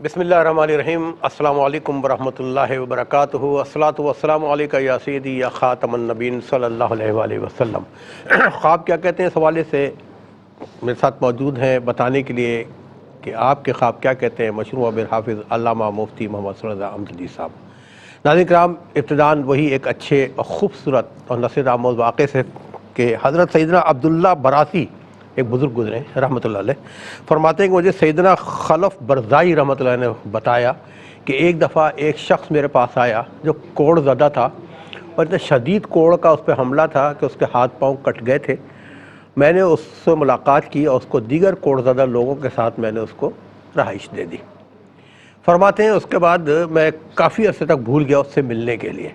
بسم اللہ الرحمن الرحیم۔ السلام علیکم ورحمۃ اللہ وبرکاتہ۔ الصلاۃ والسلام علیکہ یا سیدی یا خاتم النبین صلی اللہ علیہ وآلہ وسلم۔ خواب کیا کہتے ہیں اس حوالے سے میرے ساتھ موجود ہیں بتانے کے لیے کہ آپ کے خواب کیا کہتے ہیں مشروع بالحافظ علامہ مفتی محمد صلی اللہ علیہ وسلم صاحب۔ ناظرین کرام، ابتداً وہی ایک اچھے اور خوبصورت اور نصیحت آموز واقعے سے کہ حضرت سیدنا عبداللہ براسی ایک بزرگ گزرے رحمۃ اللہ علیہ، فرماتے ہیں کہ مجھے سیدنا خلف برزائی رحمۃ اللہ علیہ نے بتایا کہ ایک دفعہ ایک شخص میرے پاس آیا جو کوڑ زدہ تھا اور اتنا شدید کوڑ کا اس پہ حملہ تھا کہ اس کے ہاتھ پاؤں کٹ گئے تھے۔ میں نے اس سے ملاقات کی اور اس کو دیگر کوڑ زدہ لوگوں کے ساتھ میں نے اس کو رہائش دے دی۔ فرماتے ہیں اس کے بعد میں کافی عرصے تک بھول گیا اس سے ملنے کے لیے۔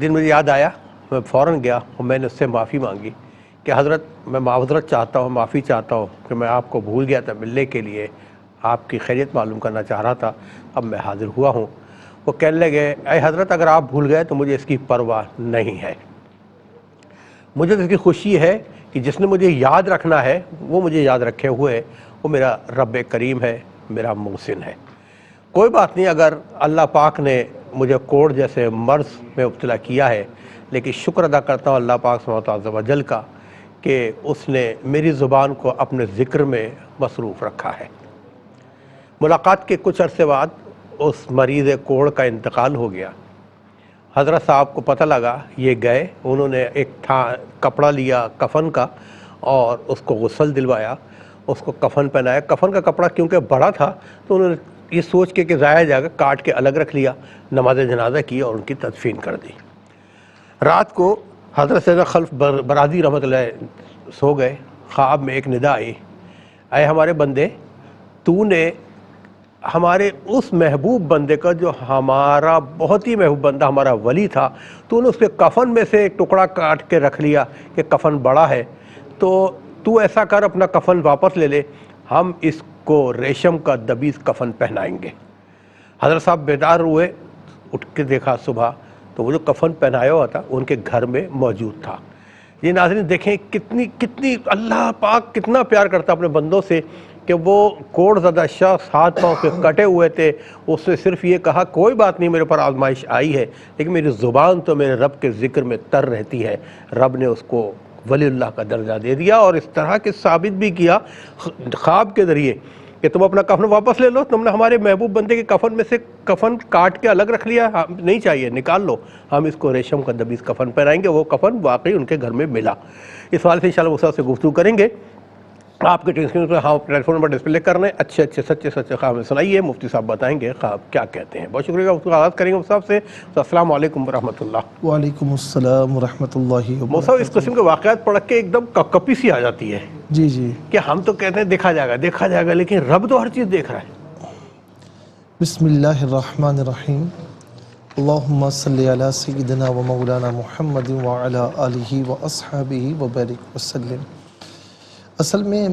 دن مجھے یاد آیا، میں فوراً گیا اور میں نے اس سے معافی مانگی کہ حضرت میں معذرت چاہتا ہوں، معافی چاہتا ہوں کہ میں آپ کو بھول گیا تھا، ملنے کے لیے آپ کی خیریت معلوم کرنا چاہ رہا تھا، اب میں حاضر ہوا ہوں۔ وہ کہنے لگے، اے حضرت اگر آپ بھول گئے تو مجھے اس کی پرواہ نہیں ہے، مجھے تو اس کی خوشی ہے کہ جس نے مجھے یاد رکھنا ہے وہ مجھے یاد رکھے ہوئے، وہ میرا رب کریم ہے، میرا محسن ہے۔ کوئی بات نہیں اگر اللہ پاک نے مجھے کوڑ جیسے مرض میں مبتلا کیا ہے، لیکن شکر ادا کرتا ہوں اللہ پاک سبحانہ عز و جل کا کہ اس نے میری زبان کو اپنے ذکر میں مصروف رکھا ہے۔ ملاقات کے کچھ عرصے بعد اس مریض کوڑ کا انتقال ہو گیا۔ حضرت صاحب کو پتہ لگا، یہ گئے، انہوں نے ایک کپڑا لیا کفن کا اور اس کو غسل دلوایا، اس کو کفن پہنایا۔ کفن کا کپڑا کیونکہ بڑا تھا تو انہوں نے یہ سوچ کے کہ ضائع جائے گا کاٹ کے الگ رکھ لیا، نماز جنازہ کی اور ان کی تدفین کر دی۔ رات کو حضرت سیدنا خلف برازی رحمۃ اللہ سو گئے، خواب میں ایک ندا آئی، اے ہمارے بندے، تو نے ہمارے اس محبوب بندے کا جو ہمارا بہت ہی محبوب بندہ ہمارا ولی تھا، تو نے اس کے کفن میں سے ایک ٹکڑا کاٹ کے رکھ لیا کہ کفن بڑا ہے، تو ایسا کر اپنا کفن واپس لے لے، ہم اس کو ریشم کا دبیز کفن پہنائیں گے۔ حضرت صاحب بیدار ہوئے، اٹھ کے دیکھا صبح تو وہ جو کفن پہنایا ہوا تھا ان کے گھر میں موجود تھا۔ یہ ناظرین دیکھیں کتنی اللہ پاک کتنا پیار کرتا اپنے بندوں سے کہ وہ کوڑ زدہ شخص ہاتھ پاؤں کے کٹے ہوئے تھے، اس سے صرف یہ کہا کوئی بات نہیں میرے پر آزمائش آئی ہے لیکن میری زبان تو میرے رب کے ذکر میں تر رہتی ہے۔ رب نے اس کو ولی اللہ کا درجہ دے دیا اور اس طرح کے ثابت بھی کیا خواب کے ذریعے کہ تم اپنا کفن واپس لے لو، تم نے ہمارے محبوب بندے کے کفن میں سے کفن کاٹ کے الگ رکھ لیا، نہیں چاہیے، نکال لو، ہم اس کو ریشم کا دبیز کفن پہنائیں گے۔ وہ کفن واقعی ان کے گھر میں ملا۔ اس حوالے سے انشاءاللہ استاد سے گفتگو کریں گے۔ آپ کے ٹیلی فون نمبر ڈسپلے کرنے، اچھے سچے خواب سنائیے، مفتی صاحب بتائیں گے خواب کیا کہتے ہیں۔ بہت شکریہ، اس کو آغاز کریں گے مفتی صاحب سے۔ السلام علیکم ورحمۃ اللہ۔ وعلیکم السلام ورحمۃ اللہ مفتی صاحب اس قسم کے واقعات پڑھ کے ایک دم کپی سی آ جاتی ہے جی کہ ہم تو کہتے ہیں دیکھا جائے گا لیکن رب تو ہر چیز دیکھ رہا ہے۔ بسم اللہ الرحمن الرحیم، اللہم صلی علی سیدنا و مولانا محمد وعلی آلہ و اصحابہ وبارک وسلم۔ اصل میں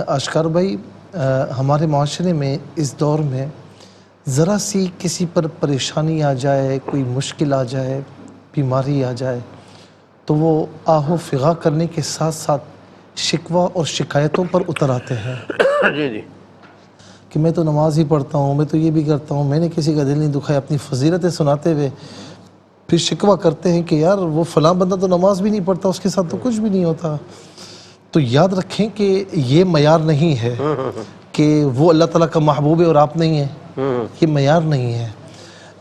اشکار بھائی، ہمارے معاشرے میں اس دور میں ذرا سی کسی پر پریشانی آ جائے، کوئی مشکل آ جائے، بیماری آ جائے تو وہ آہ و فغاں کرنے کے ساتھ ساتھ شکوہ اور شکایتوں پر اتر آتے ہیں جی کہ میں تو نماز ہی پڑھتا ہوں، میں تو یہ بھی کرتا ہوں، میں نے کسی کا دل نہیں دکھایا، اپنی فضیلتیں سناتے ہوئے پھر شکوہ کرتے ہیں کہ یار وہ فلاں بندہ تو نماز بھی نہیں پڑھتا، اس کے ساتھ تو کچھ بھی نہیں ہوتا۔ تو یاد رکھیں کہ یہ معیار نہیں ہے کہ وہ اللہ تعالیٰ کا محبوب ہے اور آپ نہیں ہیں، یہ معیار نہیں ہے۔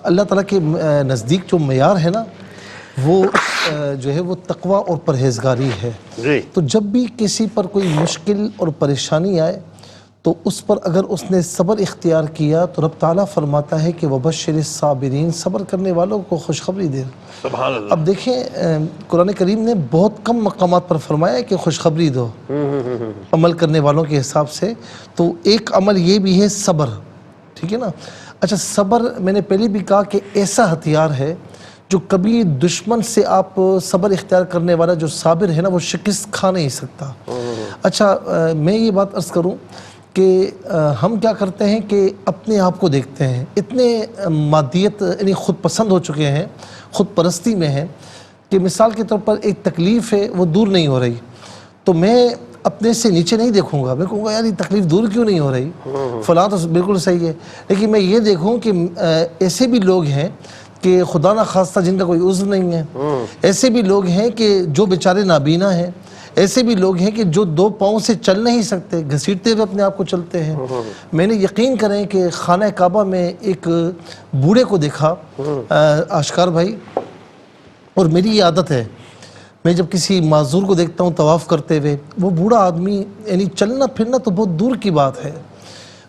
اللہ تعالیٰ کے نزدیک جو معیار ہے نا وہ جو ہے وہ تقوی اور پرہیزگاری ہے۔ تو جب بھی کسی پر کوئی مشکل اور پریشانی آئے تو اس پر اگر اس نے صبر اختیار کیا تو رب تعالیٰ فرماتا ہے کہ وبشر الصابرین، صبر کرنے والوں کو خوشخبری دے۔ سبحان اللہ۔ اب دیکھیں قرآن کریم نے بہت کم مقامات پر فرمایا ہے کہ خوشخبری دو عمل کرنے والوں کے حساب سے، تو ایک عمل یہ بھی ہے صبر، ٹھیک ہے نا۔ اچھا، صبر میں نے پہلے بھی کہا کہ ایسا ہتھیار ہے جو کبھی دشمن سے آپ صبر اختیار کرنے والا جو صابر ہے نا وہ شکست کھا نہیں سکتا۔ اچھا، میں یہ بات عرض کروں کہ ہم کیا کرتے ہیں کہ اپنے آپ کو دیکھتے ہیں، اتنے مادیت یعنی خود پسند ہو چکے ہیں، خود پرستی میں ہیں کہ مثال کے طور پر ایک تکلیف ہے وہ دور نہیں ہو رہی، تو میں اپنے سے نیچے نہیں دیکھوں گا. میں کہوں گا یار یہ تکلیف دور کیوں نہیں ہو رہی, فلاں تو بالکل صحیح ہے, لیکن میں یہ دیکھوں کہ ایسے بھی لوگ ہیں کہ خدا نہ خواستہ جن کا کوئی عذر نہیں ہے, ایسے بھی لوگ ہیں کہ جو بیچارے نابینا ہیں, ایسے بھی لوگ ہیں کہ جو 2 پاؤں سے چل نہیں سکتے, گھسیٹتے ہوئے اپنے آپ کو چلتے ہیں. میں نے یقین کریں کہ خانہ کعبہ میں ایک بوڑھے کو دیکھا آشکار بھائی, اور میری یہ عادت ہے, میں جب کسی معذور کو دیکھتا ہوں طواف کرتے ہوئے, وہ بوڑھا آدمی یعنی چلنا پھرنا تو بہت دور کی بات ہے,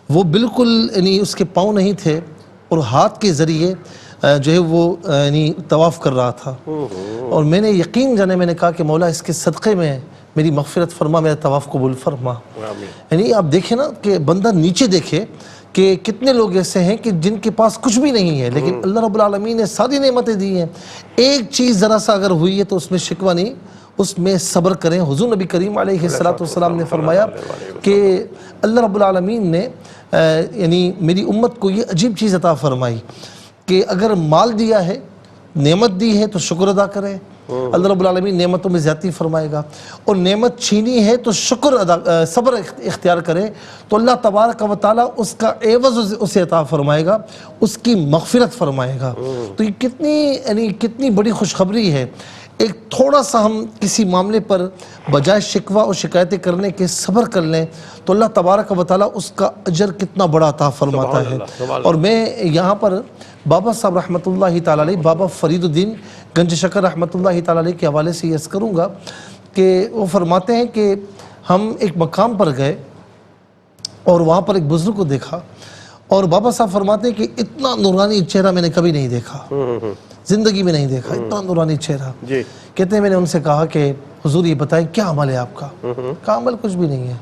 وہ بالکل یعنی اس کے پاؤں نہیں تھے اور ہاتھ کے ذریعے جو ہے وہ یعنی طواف کر رہا تھا. اور میں نے یقین جانے میں نے کہا کہ مولا اس کے صدقے میں میری مغفرت فرما, میرا طواف قبول فرما. یعنی آپ دیکھیں نا کہ بندہ نیچے دیکھے کہ کتنے لوگ ایسے ہیں کہ جن کے پاس کچھ بھی نہیں ہے, لیکن اللہ رب العالمین نے ساری نعمتیں دی ہیں. ایک چیز ذرا سا اگر ہوئی ہے تو اس میں شکوہ نہیں, اس میں صبر کریں. حضور نبی کریم علیہ السلام نے فرمایا کہ اللہ رب العالمین نے یعنی میری امت کو یہ عجیب چیز عطا فرمائی کہ اگر مال دیا ہے, نعمت دی ہے تو شکر ادا کرے, اللہ رب العالمین نعمتوں میں زیادتی فرمائے گا. اور نعمت چھینی ہے تو صبر اختیار کرے تو اللہ تبارک و تعالیٰ اس کا عوض اسے عطا فرمائے گا, اس کی مغفرت فرمائے گا. تو یہ کتنی بڑی خوشخبری ہے. ایک تھوڑا سا ہم کسی معاملے پر بجائے شکوہ اور شکایتیں کرنے کے صبر کر لیں تو اللہ تبارک و تعالیٰ اس کا اجر کتنا بڑا عطا فرماتا ہے. اور میں یہاں پر بابا صاحب رحمۃ اللہ تعالیٰ علیہ, بابا فرید الدین گنج شکر رحمۃ اللہ تعالیٰ علیہ کے حوالے سے یہ عرض کروں گا کہ وہ فرماتے ہیں کہ ہم ایک مقام پر گئے اور وہاں پر ایک بزرگ کو دیکھا, اور بابا صاحب فرماتے ہیں کہ اتنا نورانی چہرہ میں نے کبھی نہیں دیکھا, زندگی میں نہیں دیکھا اتنا نورانی چہرہ. کہتے ہیں میں نے ان سے کہا کہ حضور یہ بتائیں کیا عمل ہے آپ کا؟ کہا عمل کچھ بھی نہیں ہے,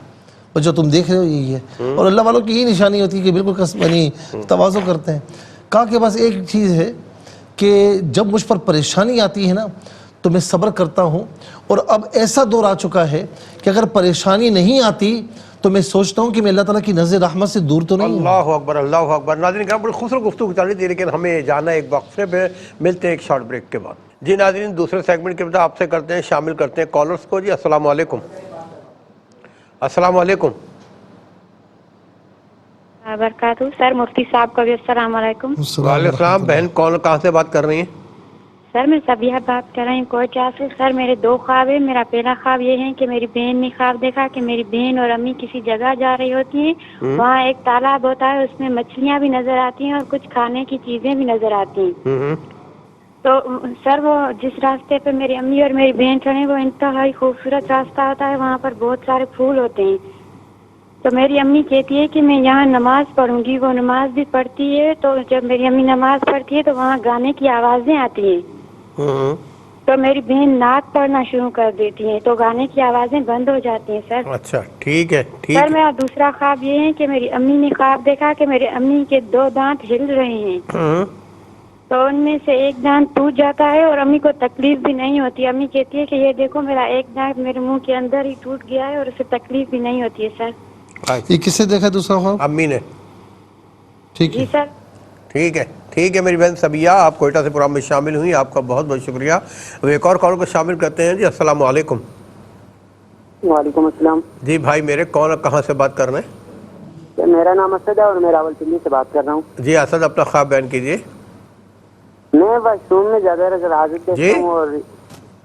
اور جو تم دیکھ رہے ہو یہی ہے. اور اللہ والوں کی یہی نشانی ہوتی ہے کہ بالکل یعنی تواضع کرتے ہیں. کہا کہ بس ایک چیز ہے کہ جب مجھ پر پریشانی آتی ہے نا تو میں صبر کرتا ہوں, اور اب ایسا دور آ چکا ہے کہ اگر پریشانی نہیں آتی تو میں سوچتا ہوں کہ میں اللہ تعالیٰ کی نظر رحمت سے دور تو نہیں ہوں. اللہ اکبر, اللہ اکبر. ناظرین کرام بڑی خوبصورت گفتگو چل رہی تھی, لیکن ہمیں جانا ایک وقفے پہ, ملتے ہیں ایک شارٹ بریک کے بعد. جی ناظرین, دوسرے سیگمنٹ کے بعد آپ سے کرتے ہیں, شامل کرتے ہیں کالرز کو. جی السلام علیکم. السلام علیکم. برکاتہ. سر مفتی صاحب کو بھی السلام علیکم. وعلیکم السلام. بہن کون کہاں سے بات کر رہی ہیں؟ سر میں سبیہ بات کر رہی ہوں کوئٹہ سے. سر میرے 2 خواب ہیں. میرا پہلا خواب یہ ہے کہ میری بہن نے خواب دیکھا کہ میری بہن اور امی کسی جگہ جا رہی ہوتی ہیں, وہاں ایک تالاب ہوتا ہے, اس میں مچھلیاں بھی نظر آتی ہیں اور کچھ کھانے کی چیزیں بھی نظر آتی ہیں. تو سر وہ جس راستے پہ میری امی اور میری بہن چڑھیں وہ انتہائی خوبصورت راستہ ہوتا ہے, وہاں پر بہت سارے پھول ہوتے ہیں. تو میری امی کہتی ہے کہ میں یہاں نماز پڑھوں گی. وہ نماز بھی پڑھتی ہے, تو جب میری امی نماز پڑھتی ہے تو وہاں گانے کی آوازیں آتی ہیں. تو میری بہن نعت پڑھنا شروع کر دیتی ہیں تو گانے کی آوازیں بند ہو جاتی ہیں. سر اچھا ٹھیک ہے. سر میرا دوسرا خواب یہ ہے کہ میری امی نے خواب دیکھا کہ میری امی کے 2 دانت ہل رہے ہیں, تو ان میں سے ایک دانت ٹوٹ جاتا ہے اور امی کو تکلیف بھی نہیں ہوتی. امی کہتی ہے کہ یہ دیکھو میرا ایک دانت میرے منہ کے اندر ہی ٹوٹ گیا ہے اور اسے تکلیف بھی نہیں ہوتی ہے. سر یہ کس سے دیکھا دوسرا خواب؟ امی نے. ٹھیک ہے جی سر. ٹھیک ہے. ٹھیک ہے میری بہن سبیہ, آپ کوئٹہ سے پروگرام میں شامل ہوئی, آپ کا بہت بہت شکریہ. ایک اور کال کو شامل کرتے ہیں. جی السلام علیکم. وعلیکم السلام. جی بھائی میرے, کون کہاں سے بات کر رہے ہیں؟ میرا نام اسد ہے اور میں راولپنڈی سے بات کر رہا ہوں. جی اسد, اپنا خواب بیان کیجیے. میں واش روم میں زیادہ غلاظت دیکھتا ہوں, اور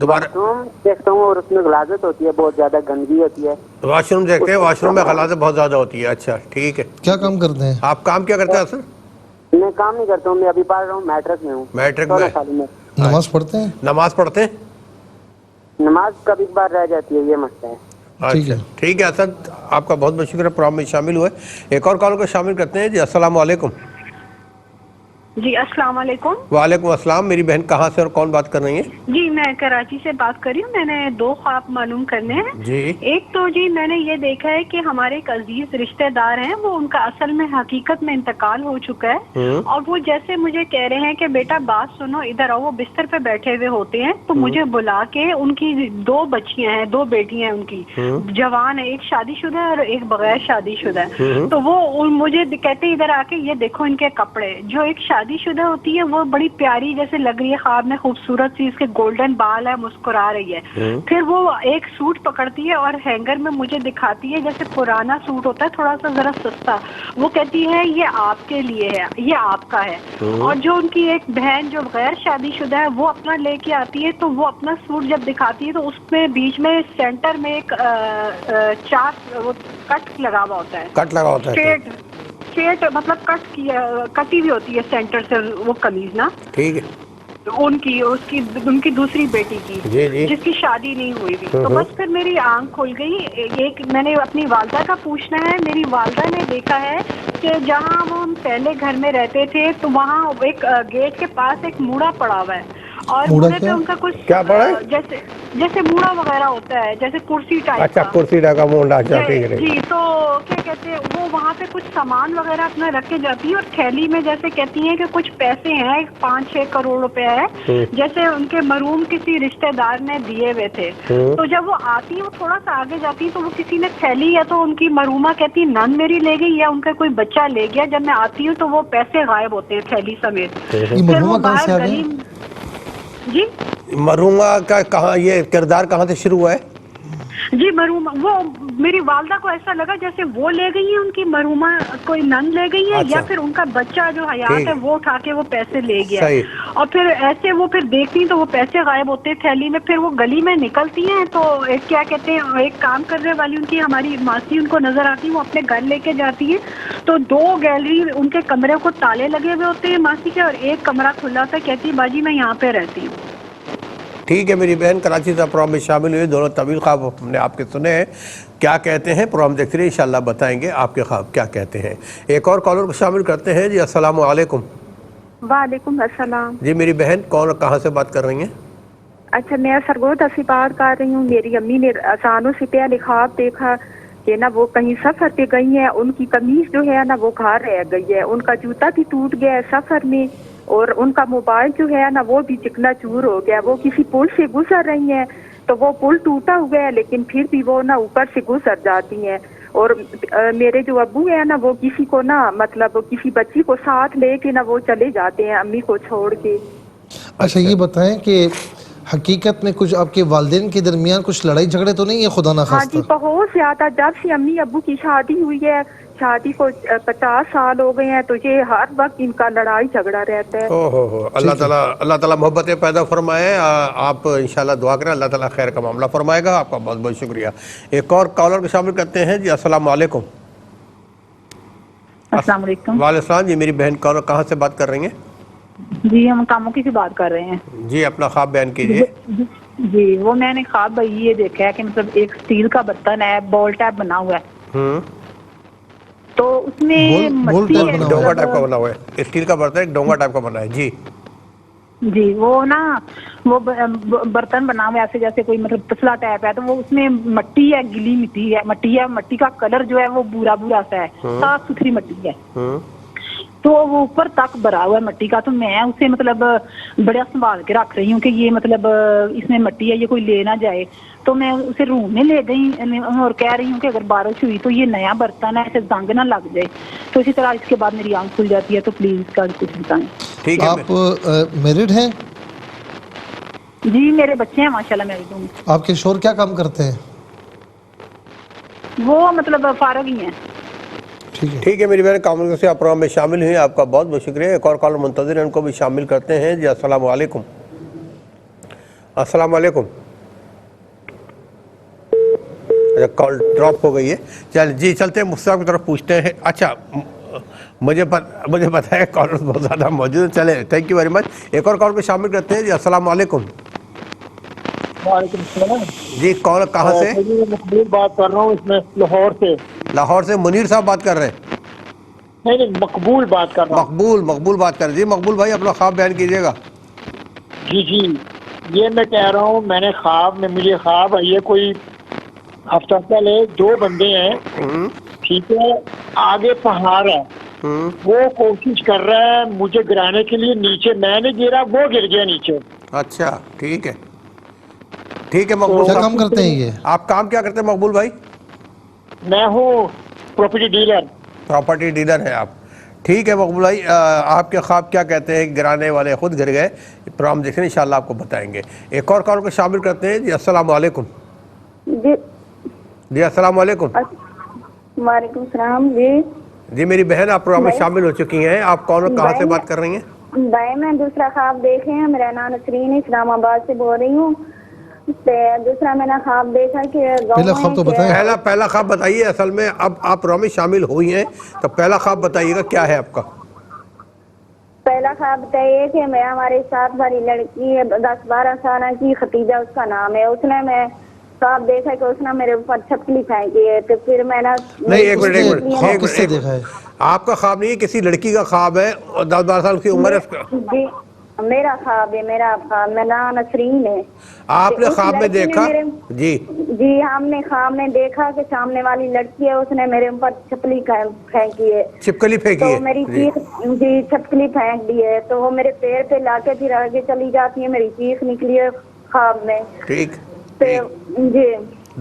دوبارہ واش روم دیکھتا ہوں اور اس میں غلاظت ہوتی ہے, بہت زیادہ گندگی ہوتی ہے. واش روم دیکھتے ہیں, واش روم میں غلاظت بہت زیادہ ہوتی ہے. اچھا ٹھیک ہے. کیا کام کرتے ہیں آپ کام کیا کرتے ہیں اسد؟ میں کام نہیں کرتا ہوں, میں ابھی پڑھ رہا ہوں, میٹرک میں ہوں. میٹرک میں. 16 سال میں. نماز پڑھتے ہیں؟ نماز پڑھتے ہیں؟ نماز کبھی کبھار رہ جاتی ہے, یہ مسئلہ ہے. اچھا ٹھیک ہے اسد, آپ کا بہت بہت شکریہ پروگرام میں شامل ہوئے. ایک اور کال کو شامل کرتے ہیں. جی السلام علیکم. جی السلام علیکم. وعلیکم السلام. میری بہن کہاں سے اور کون بات کر رہی ہیں؟ جی میں کراچی سے بات کر رہی ہوں. میں نے 2 خواب معلوم کرنے ہیں. جی. ایک تو جی میں نے یہ دیکھا ہے کہ ہمارے ایک عزیز رشتہ دار ہیں, وہ ان کا اصل میں حقیقت میں انتقال ہو چکا ہے, اور وہ جیسے مجھے کہہ رہے ہیں کہ بیٹا بات سنو ادھر آؤ. وہ بستر پہ بیٹھے ہوئے ہوتے ہیں, تو مجھے بلا کے, ان کی 2 بچیاں ہیں, 2 بیٹیاں ہیں ان کی, جوان ہے, ایک شادی شدہ ہے اور ایک بغیر شادی شدہ ہے. تو وہ مجھے کہتے ہیں ادھر آ کے یہ دیکھو ان کے کپڑے. جو ایک شادی شدہ ہوتی ہے وہ بڑی پیاری جیسے لگ رہی ہے خواب میں, خوبصورت سی, اس کے گولڈن بال ہے, مسکرا رہی ہے. پھر وہ ایک سوٹ پکڑتی ہے اور ہینگر میں مجھے دکھاتی ہے جیسے پرانا سوٹ ہوتا ہے تھوڑا سا ذرا سستا. وہ کہتی ہے یہ آپ کے لیے ہے, یہ آپ کا ہے. اور جو ان کی ایک بہن جو غیر شادی شدہ ہے وہ اپنا لے کے آتی ہے, تو وہ اپنا سوٹ جب دکھاتی ہے تو اس میں بیچ میں سینٹر میں ایک چاک وہ کٹ لگا ہوا ہوتا ہے, کٹ لگا ہوتا ہے, اسٹریٹ مطلب کٹی ہوئی ہوتی ہے سینٹر سے وہ قمیض نا, ٹھیک ہے, ان کی دوسری بیٹی کی, جی جی, جس کی شادی نہیں ہوئی تھی. تو بس پھر میری آنکھ کھل گئی. ایک میں نے اپنی والدہ کا پوچھنا ہے, میری والدہ نے دیکھا ہے کہ جہاں وہ ہم پہلے گھر میں رہتے تھے تو وہاں ایک گیٹ کے پاس ایک موڑا پڑا ہوا ہے, اور موڑے پہ ان کا کچھ کیا پڑا ہے, جیسے موڑا وغیرہ ہوتا ہے جیسے کرسی ٹائپ اچھا کا, کرسی ڈاکا مونڈا, اچھا ٹھیک ہے. جی, تو کیا کہتے ہیں وہ وہاں پہ کچھ سامان وغیرہ اپنا رکھ کے جاتی ہے, اور تھیلی میں جیسے کہتی ہیں کہ کچھ پیسے ہیں 5-6 کروڑ روپے ہے جیسے ان کے مرحوم کسی رشتہ دار نے دیے ہوئے تھے. تو جب وہ آتی وہ تھوڑا سا آگے جاتی تو وہ کسی نے تھیلی, یا تو ان کی مرحومہ کہتی نن میری لے گئی یا ان کا کوئی بچہ لے گیا. جب میں آتی ہوں تو وہ پیسے غائب ہوتے ہیں تھیلی سمیت. پھر وہ باہر گلی, جی مرحومہ کا کہاں یہ کردار کہاں سے شروع ہوا ہے؟ جی مرحومہ, وہ میری والدہ کو ایسا لگا جیسے وہ لے گئی ہیں ان کی مرحومہ, کوئی نن لے گئی ہے, یا پھر ان کا بچہ جو حیات ہے وہ اٹھا کے وہ پیسے لے گیا. اور پھر ایسے وہ پھر دیکھتی تو وہ پیسے غائب ہوتے ہیں تھیلی میں. پھر وہ گلی میں نکلتی ہیں تو ایک کیا کہتے ہیں ایک کام کرنے والی ان کی ہماری ماسی ان کو نظر آتی, وہ اپنے گھر لے کے جاتی ہے تو 2 گیلری ان کے کمرے کو تالے لگے ہوئے ہوتے ہیں ماسی کے, اور ایک کمرہ کھلا ہوتا ہے. کہتی ہے باجی میں یہاں پہ رہتی ہوں. ٹھیک ہے میری بہن, کراچی سے پروگرام میں شامل ہوئے, دونوں طویل خواب ہم نے آپ کے سنے ہیں. کیا کہتے ہیں پروگرام دیکھتے رہیے, انشاءاللہ بتائیں گے آپ کے خواب کیا کہتے ہیں. ایک اور کالر کو شامل کرتے ہیں. جی السلام علیکم. وعلیکم السلام. جی میری بہن کون اور کہاں سے بات کر رہی ہیں؟ اچھا میں سرگودا سے بات کر رہی ہوں. میری امی نے سالوں سے پہلے خواب دیکھا کہ نا وہ کہیں سفر پہ گئی ہیں, ان کی قمیص جو ہے نا وہ گھر رہ گئی ہے, ان کا جوتا بھی ٹوٹ گیا ہے سفر میں, اور ان کا موبائل جو ہے نا وہ بھی چکنا چور ہو گیا. وہ کسی پل سے گزر رہی ہیں تو وہ پل ٹوٹا ہوا ہے لیکن پھر بھی وہ نا اوپر سے گزر جاتی ہیں. اور میرے جو ابو ہیں نا وہ کسی کو نا مطلب کسی بچی کو ساتھ لے کے نا وہ چلے جاتے ہیں امی کو چھوڑ کے. اچھا یہ بتائیں کہ حقیقت میں کچھ آپ کے والدین کے درمیان کچھ لڑائی جھگڑے تو نہیں ہے خدا نہ ہاں خواستہ؟ جی بہت زیادہ. جب سے امی ابو کی شادی ہوئی ہے, شادی کو 50 سال ہو گئے ہیں, تو یہ ہر وقت ان کا لڑائی جھگڑا رہتا ہے. اللہ تعالیٰ محبتیں پیدا فرمائے. آپ انشاءاللہ دعا کریں, اللہ تعالیٰ خیر کا معاملہ فرمائے گا. آپ کا بہت بہت شکریہ. ایک اور کالر کو شامل کرتے ہیں. جی السلام علیکم. السلام علیکم. وعلیکم السلام. جی میری بہن کالر کہاں سے بات کر رہی ہیں؟ جی ہم کاموں کی سے بات کر رہے ہیں. جی اپنا خواب بیان کیجیے. جی وہ میں نے خواب یہ دیکھا ہے کہ مطلب ایک سٹیل کا برتن ہے, بول ٹائپ بنا ہوا ہے, تو اس میں مٹی ہے, ڈونگا ٹائپ کا بنا ہوا ہے, اسٹیل کا برتن ایک ڈونگا ٹائپ کا بنا ہے. جی جی وہ نا وہ برتن بنا ہوا ایسے جیسے کوئی مطلب تسلا ٹائپ ہے, تو وہ اس میں مٹی ہے, گلی مٹی ہے, مٹی کا کلر جو ہے وہ بھورا بھورا سا ہے, صاف ستھری مٹی ہے, تو وہ اوپر تک بھرا ہوا ہے مٹی کا. تو میں اسے مطلب بڑا سنبھال کے رکھ رہی ہوں کہ یہ مطلب اس میں مٹی ہے, یہ کوئی لے نہ جائے. تو میں اسے روم میں لے گئی اور کہہ رہی ہوں کہ اگر بارش ہوئی تو یہ نیا برتن ہے, اسے زنگ نہ لگ جائے. تو اسی طرح اس کے بعد میری آنکھ کھل جاتی ہے. تو پلیز اس کا کچھ بتائیں. آپ میرڈ ہیں؟ جی میرے بچے ہیں ماشاءاللہ میرڈ ہوں. آپ کے شوہر کیا کام کرتے ہیں؟ وہ مطلب فارغ ہی ہیں. ٹھیک ہے میری بہن, کامل سے آپ پروگرام میں شامل ہوئی, آپ کا بہت بہت شکریہ. ایک اور کالر منتظر ہیں, ان کو بھی شامل کرتے ہیں. جی السلام علیکم. السلام علیکم. کال ڈراپ ہو گئی ہے. جی چلتے ہیں مصطفیٰ کی طرف پوچھتے ہیں. اچھا مجھے پتا ہے کالر بہت زیادہ موجود ہیں. چلے تھینک یو ویری مچ. ایک اور کال کو شامل کرتے ہیں. جی السلام علیکم. وعلیکم السلام. جی کال کہاں سے؟ مقبول بات کر رہا ہوں, اس میں لاہور سے. لاہور سے منیر صاحب بات کر رہے ہیں؟ نہیں مقبول بات کر رہا ہوں. مقبول بات کر رہے ہیں. جی مقبول بھائی اپنا خواب بیان کیجیے گا. جی یہ میں کہہ رہا ہوں, میں نے مجھے خواب ہے, یہ کوئی ہفتہ پہلے 2 بندے ہیں, ٹھیک ہے, آگے پہاڑ ہے, وہ کوشش کر رہا ہے مجھے گرانے کے لیے نیچے. میں نے گرا, وہ گر گیا نیچے. اچھا ٹھیک ہے مقبول. کیا کام کرتے ہیں یہ؟ آپ کام کیا کرتے ہیں مقبول بھائی؟ میں ہوں پراپرٹی ڈیلر. پراپرٹی ڈیلر ہیں آپ, ٹھیک ہے مقبول بھائی، آپ کے خواب کیا کہتے ہیں؟ گرانے والے خود گر گئے، پروگرام دیکھیں انشاءاللہ آپ کو بتائیں گے۔ ایک اور کال کو شامل کرتے ہیں۔ جی السلام علیکم۔ جی السلام علیکم۔ وعلیکم السلام۔ جی میری بہن آپ پروگرام میں شامل ہو چکی ہیں، آپ کون اور کہاں سے بات کر رہی ہیں؟ بھائی میں دوسرا خواب دیکھے ہیں، میرا نام نسرین ہے، اسلام آباد سے بول رہی ہوں۔ دوسرا میں نے خواب دیکھا کہ پہلا خواب تو بتائیں۔ پہلا خواب بتائیے، اصل میں اب آپ پروگرام میں شامل ہوئی ہیں تو پہلا خواب بتائیے گا کیا ہے آپ کا؟ پہلا خواب بتائیے کہ میں ہمارے ساتھ والی لڑکی ہے 10-12 سالہ کی، ختیجہ اس کا نام ہے، اس نے میں خواب دیکھا کہ اس نے میرے اوپر چھپکلی پھینکی ہے، تو پھر میں نے نہیں ایک منٹ خواب کس سے دیکھا ہے؟ آپ کا خواب نہیں ہے، کسی لڑکی کا خواب ہے اور 10-12 سال کی عمر ہے۔ جی میرا خواب ہے، میرا خواب، میں نام نسرین ہے۔ آپ نے خواب میں دیکھا؟ جی جی ہم نے خواب میں دیکھا کہ سامنے والی لڑکی ہے، اس نے میرے اوپر چھپکلی پھینکی ہے، چھپکلی پھینکی ہے، تو میری چیخ، جی چھپکلی پھینک دی ہے، تو وہ میرے پیر پہ لا کے پھر آگے چلی جاتی ہے، میری چیخ نکلی ہے خواب میں۔ ٹھیک جی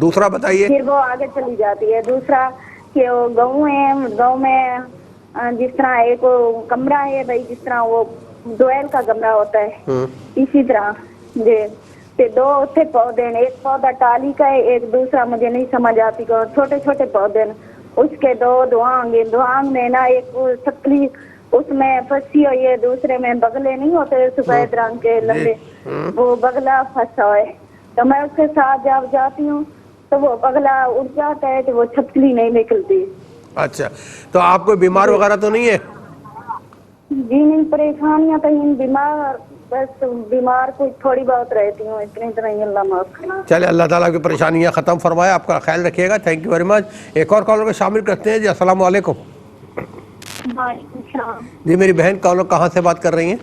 دوسرا بتائیے۔ پھر وہ آگے چلی جاتی ہے۔ دوسرا کہ وہ گاؤں ہے، گاؤں میں جس طرح ایک کمرہ ہے بھائی، جس طرح وہ دوئل کا کمرہ ہوتا ہے اسی طرح جی، کہ دو اتنے پودے ہیں، ایک پودا ٹالی کا ہے، ایک دوسرا مجھے نہیں سمجھ آتی کہ چھوٹے چھوٹے پودے ہیں، اس کے دو دعانگ ہیں، دعانگ میں نا ایک چھپکلی اس میں پھنسی ہوئی ہے، دوسرے میں بگلے نہیں ہوتے سفید رنگ کے لمبے، وہ بگلا پھنسا ہے، تو میں اس کے ساتھ جب جاتی ہوں تو وہ بگلا اڑ جاتا ہے تو وہ چھپکلی نہیں نکلتی۔ اچھا تو آپ کوئی بیمار وغیرہ تو نہیں ہے؟ جی نہیں، پریشانیاں کہیں بیمار، بس بیمار کوئی تھوڑی بہت رہتی ہوں، اتنی طرح ہی اللہ معاف کرے۔ چلے اللہ تعالیٰ کی پریشانیاں ختم فرمائے، آپ کا خیال رکھیے گا، تھینک یو ویری مچ۔ ایک اور کالر کو شامل کرتے ہیں۔ جی السلام علیکم۔ وعلیکم السلام۔ جی میری بہن کالر کہاں سے بات کر رہی ہیں؟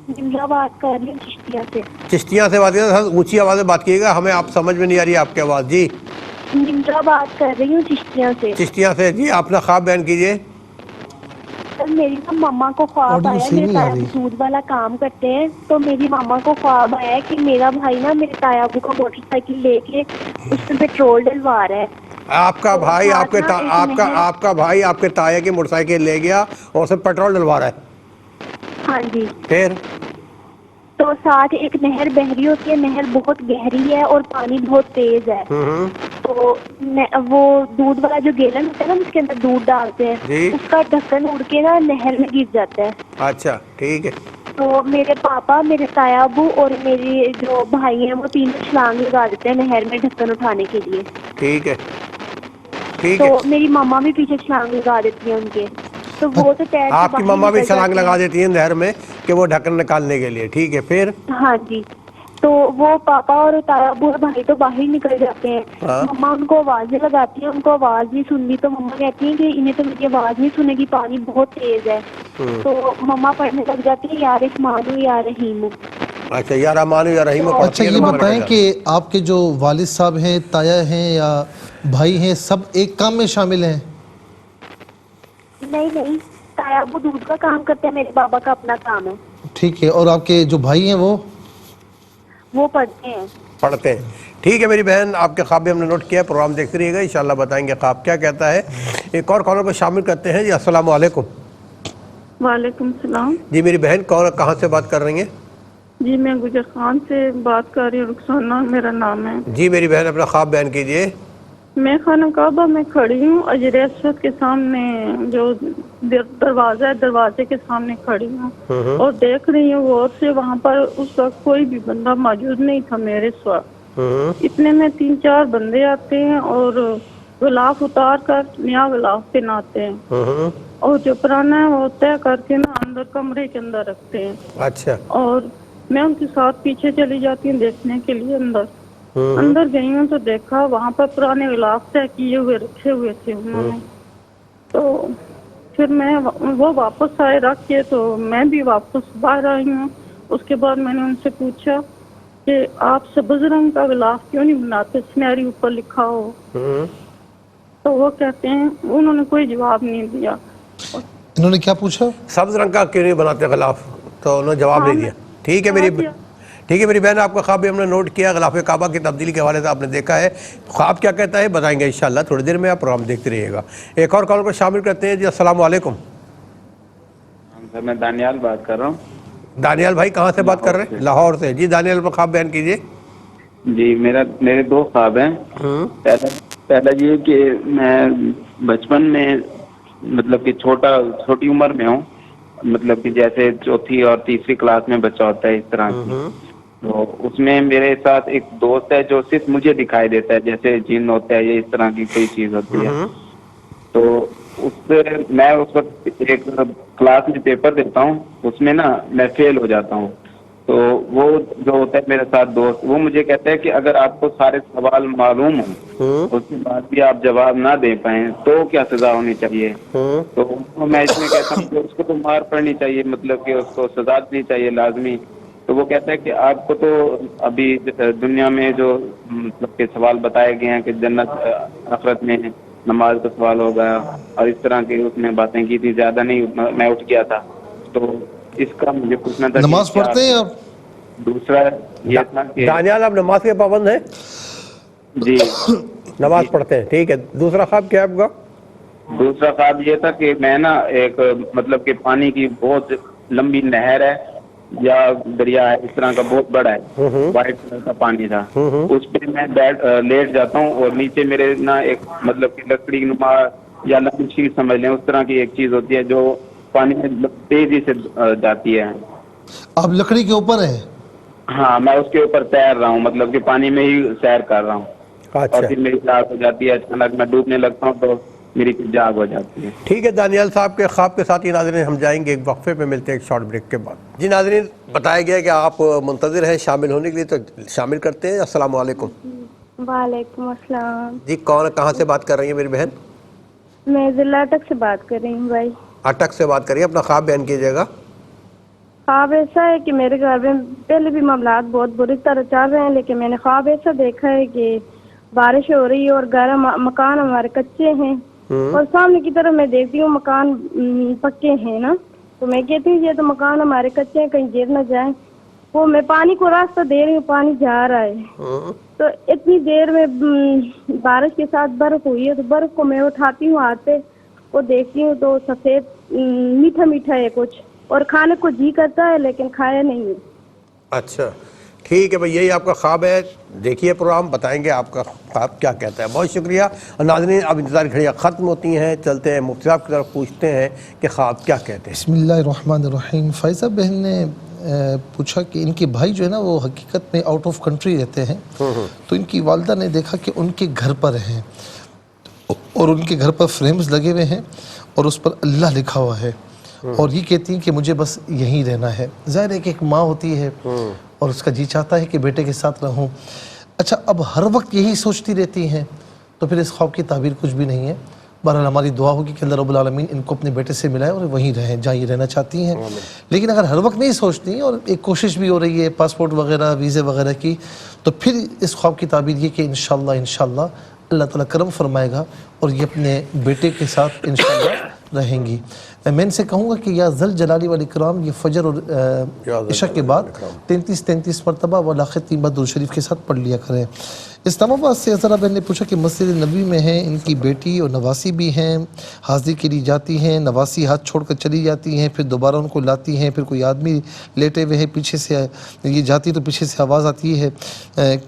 جملہ بات کر رہی ہوں چشتیہ سے۔ چشتیاں سے بات کر، اونچی آواز میں بات کیے گا، ہمیں آپ سمجھ میں نہیں آ رہی ہے آپ کی آواز۔ جی جملہ بات کر رہی ہوں چشتیہ سے۔ چشتیاں سے، جی اپنا خواب بیان کیجیے۔ سر میری نا ماما کو خواب آیا، میرے تایا دودھ والا کام کرتے ہیں، تو میری ماما کو خواب آیا کہ میرا بھائی نا میرے تایا ابو کو موٹر سائیکل لے کے اس میں پیٹرول ڈلوا رہا ہے۔ آپ کا بھائی آپ کے تایا کی موٹر سائیکل لے گیا اور اس میں پیٹرول ڈلوا رہا ہے؟ ہاں جی۔ پھر تو ساتھ ایک نہر بہ رہی ہوتی ہے، نہر بہت گہری ہے اور پانی بہت تیز ہے، تو وہ دودھ والا جو گیلن ہوتا ہے نا جس کے اندر دودھ ڈالتے ہیں، اس کا ڈھکن اڑ کے نا نہر میں گر جاتا ہے۔ اچھا ٹھیک ہے۔ تو میرے پاپا، میرے تایا ابو اور میری جو بھائی ہیں وہ تینوں چھلانگ لگا دیتے ہیں نہر میں ڈھکن اٹھانے کے لیے۔ ٹھیک ہے تو میری ماما بھی پیچھے چھلانگ لگا دیتی ہیں ان کے، تو وہ تو تیر کے آپ کی ماما بھی چھلانگ لگا دیتی ہیں نہر میں کہ وہ ڈھکن نکالنے کے لیے، ٹھیک ہے پھر؟ ہاں جی، تو وہ پاپا اور تایا ابو اور بھائی تو باہر نکل جاتے ہیں، مما ان کو آوازیں لگاتی ہیں، ان کو آواز نہیں سن رہی، تو مما کہتی ہیں کہ انہیں تو میری آواز نہیں سنے گی، پانی بہت تیز ہے، تو مما پڑھنے لگ جاتی ہیں یا رحمانو یا رحیمو۔ اچھا یا رحمانو یا رحیمو۔ اچھا یہ بتائیں کہ آپ کے جو والد صاحب ہیں، تایا ہیں یا بھائی ہیں، سب ایک کام میں شامل ہیں؟ نہیں، تایا ابو دودھ کا کام کرتے ہیں، میرے بابا کا اپنا کام ہے۔ ٹھیک ہے، اور آپ کے جو بھائی ہیں وہ پڑھتے ہیں۔ ٹھیک ہے میری بہن، آپ کے خواب بھی ہم نے نوٹ کیا، پروگرام دیکھتے رہیے گا، انشاءاللہ بتائیں گے خواب کیا کہتا ہے۔ ایک اور کالر کو شامل کرتے ہیں۔ جی السلام علیکم۔ وعلیکم السلام۔ جی میری بہن کہاں سے بات کر رہی ہیں؟ جی میں گجر خان سے بات کر رہی ہوں، رخسانہ میرا نام ہے۔ جی میری بہن اپنا خواب بیان کیجیے۔ میں خانہ کعبہ میں کھڑی ہوں، حجر اسود کے سامنے جو دروازہ ہے، دروازے کے سامنے کھڑی ہوں اور دیکھ رہی ہوں غور سے، وہاں پر اس وقت کوئی بھی بندہ موجود نہیں تھا میرے ساتھ۔ اتنے میں 3-4 بندے آتے ہیں اور غلاف اتار کر نیا غلاف پہناتے ہیں، اور جو پرانا ہے وہ طے کر کے نا اندر کمرے کے اندر رکھتے ہیں۔ اچھا۔ اور میں ان کے ساتھ پیچھے چلی جاتی ہوں دیکھنے کے لیے، اندر گئی ہوں تو دیکھا وہاں پر پرانے غلاف طے کیے ہوئے رکھے ہوئے تھے انہوں نے، تو پھر میں وہ واپس آئے رکھ کے، تو میں بھی واپس باہر آئی ہوں۔ اس کے بعد میں نے ان سے پوچھا کہ آپ سبز رنگ کا غلاف کیوں نہیں بناتے، سنہری اوپر لکھا ہو، تو وہ کہتے ہیں، انہوں نے کوئی جواب نہیں دیا۔ انہوں نے کیا پوچھا؟ سبز رنگ کا کیوں نہیں بناتے غلاف، تو انہوں نے جواب نہیں دیا۔ ٹھیک ہے میری بہن، آپ کا خواب بھی ہم نے نوٹ کیا، غلاف کعبہ کی تبدیلی کے حوالے سے آپ نے دیکھا ہے، خواب کیا کہتا ہے بتائیں گے انشاءاللہ تھوڑی دیر میں، آپ پروگرام دیکھتے رہیے گا۔ ایک اور کال کو شامل کرتے ہیں۔ جی السلام علیکم۔ سر میں دانیال بات کر رہا ہوں. دانیال بھائی کہاں سے بات کر رہے ہیں؟ لاہور سے. جی دانیال پر خواب بیان کیجیے. جی میرے 2 خواب ہیں. پہلا یہ کہ میں بچپن میں مطلب کہ چھوٹی عمر میں ہوں, مطلب کہ جیسے 4تھی اور 3ری کلاس میں بچہ ہوتا ہے اس طرح کی, تو اس میں میرے ساتھ ایک دوست ہے جو صرف مجھے دکھائی دیتا ہے, جیسے جن ہوتا ہے یا اس طرح کی کوئی چیز ہوتی ہے. تو میں اس وقت ایک کلاس میں پیپر دیتا ہوں, اس میں نا میں فیل ہو جاتا ہوں. تو وہ جو ہوتا ہے میرے ساتھ دوست, وہ مجھے کہتا ہے کہ اگر آپ کو سارے سوال معلوم ہوں اس کے بعد بھی آپ جواب نہ دے پائیں تو کیا سزا ہونی چاہیے. تو میں اس میں کہتا ہوں کہ اس کو تو مار پڑنی چاہیے, مطلب کہ اس کو سزا دینی چاہیے لازمی. تو وہ کہتا ہے کہ آپ کو تو ابھی دنیا میں جو مطلب کہ سوال بتائے گئے ہیں کہ جنت آخرت میں نماز کا سوال ہوگا اور اس طرح کی اس نے باتیں کی تھی, زیادہ نہیں میں اٹھ گیا تھا. تو اس کا مجھے پوچھنا تھا نماز پڑھتے ہیں آپ؟ دوسرا یہ تھا کہ دانیال آپ نماز کے پابند ہیں؟ جی نماز پڑھتے ہیں, ٹھیک ہے. دوسرا خواب کیا ہے آپ کا؟ دوسرا خواب یہ تھا کہ میں نا ایک مطلب کہ پانی کی بہت لمبی نہر ہے یا دریا ہے, اس طرح کا بہت بڑا ہے, وائٹ کلر کا پانی تھا. اس پہ میں لیٹ جاتا ہوں اور نیچے میرے نا ایک مطلب کہ لکڑی نما یا لمبی چیز سمجھ لیں, اس طرح کی ایک چیز ہوتی ہے جو پانی میں تیزی سے جاتی ہے. آپ لکڑی کے اوپر ہیں؟ ہاں میں اس کے اوپر تیر رہا ہوں, مطلب کہ پانی میں ہی سیر کر رہا ہوں. اور پھر میری جاگ ہو جاتی ہے, اچانک میں ڈوبنے لگتا ہوں تو میری جاگ ہو جاتی ہے. ٹھیک ہے دانیال صاحب کے خواب کے ساتھ ہی ناظرین ہم جائیں گے ایک وقفے پہ, ملتے ہیں ایک شارٹ بریک کے بعد. جی ناظرین بتایا گیا کہ آپ منتظر ہیں شامل ہونے کے لیے, تو شامل کرتے ہیں. السلام علیکم. وعلیکم السلام. جی کون کہاں سے بات کر رہی ہیں میری بہن؟ میں ضلع اٹک سے بات کر رہی ہوں بھائی. اٹک سے بات کریے, اپنا خواب بیان کیجیے گا. خواب ایسا ہے کہ میرے گھر میں پہلے بھی معاملات بہت بری طرح چل رہے ہیں, لیکن میں نے خواب ایسا دیکھا ہے کہ بارش ہو رہی ہے اور گھر مکان ہمارے کچے ہیں, اور سامنے کی طرف میں دیکھتی ہوں مکان پکے ہیں نا, تو میں کہتی ہوں یہ تو مکان ہمارے کچے ہیں, کہیں گر نہ جائیں. وہ میں پانی کو راستہ دے رہی ہوں, پانی جا رہا ہے, تو اتنی دیر میں بارش کے ساتھ برف ہوئی ہے, تو برف کو میں اٹھاتی ہوں ہاتھ پہ, وہ دیکھتی ہوں تو سفید میٹھا میٹھا ہے کچھ, اور کھانے کو جی کرتا ہے لیکن کھایا نہیں ہے. اچھا ٹھیک ہے بھائی, یہی آپ کا خواب ہے. دیکھیے پروگرام, بتائیں گے آپ کا خواب کیا کہتا ہے. بہت شکریہ. ناظرین اب انتظار گھڑیاں ختم ہوتی ہیں, چلتے ہیں مفتی صاحب کی طرف, پوچھتے ہیں کہ خواب کیا کہتے ہیں. بسم اللہ الرحمن الرحیم. فائزہ بہن نے پوچھا کہ ان کے بھائی جو ہے نا وہ حقیقت میں آؤٹ آف کنٹری رہتے ہیں, تو ان کی والدہ نے دیکھا کہ ان کے گھر پر ہیں اور ان کے گھر پر فریمز لگے ہوئے ہیں اور اس پر اللہ لکھا ہوا ہے, اور یہ کہتی ہیں کہ مجھے بس یہیں رہنا ہے. ظاہر ہے کہ ایک ماں ہوتی ہے اور اس کا جی چاہتا ہے کہ بیٹے کے ساتھ رہوں. اچھا اب ہر وقت یہی سوچتی رہتی ہیں تو پھر اس خواب کی تعبیر کچھ بھی نہیں ہے. بہرحال ہماری دعا ہوگی کہ اللہ رب العالمین ان کو اپنے بیٹے سے ملائے اور وہیں رہیں جہاں یہ رہنا چاہتی ہیں. لیکن اگر ہر وقت نہیں سوچتی اور ایک کوشش بھی ہو رہی ہے پاسپورٹ وغیرہ ویزے وغیرہ کی, تو پھر اس خواب کی تعبیر یہ کہ انشاءاللہ اللہ تعالیٰ کرم فرمائے گا اور یہ اپنے بیٹے کے ساتھ انشاءاللہ رہیں گی. میں ان سے کہوں گا کہ یا ذل جلالی والاکرام یہ فجر اور عشاء کے بعد 33 مرتبہ ولاخت 3 بار درود شریف کے ساتھ پڑھ لیا کریں. اسلام آباد سے ذرا بہن نے پوچھا کہ مسجد نبوی میں ہیں, ان کی بیٹی اور نواسی بھی ہیں, حاضری کے لیے جاتی ہیں, نواسی ہاتھ چھوڑ کر چلی جاتی ہیں, پھر دوبارہ ان کو لاتی ہیں, پھر کوئی آدمی لیٹے ہوئے ہیں پیچھے سے, یہ جاتی تو پیچھے سے آواز آتی ہے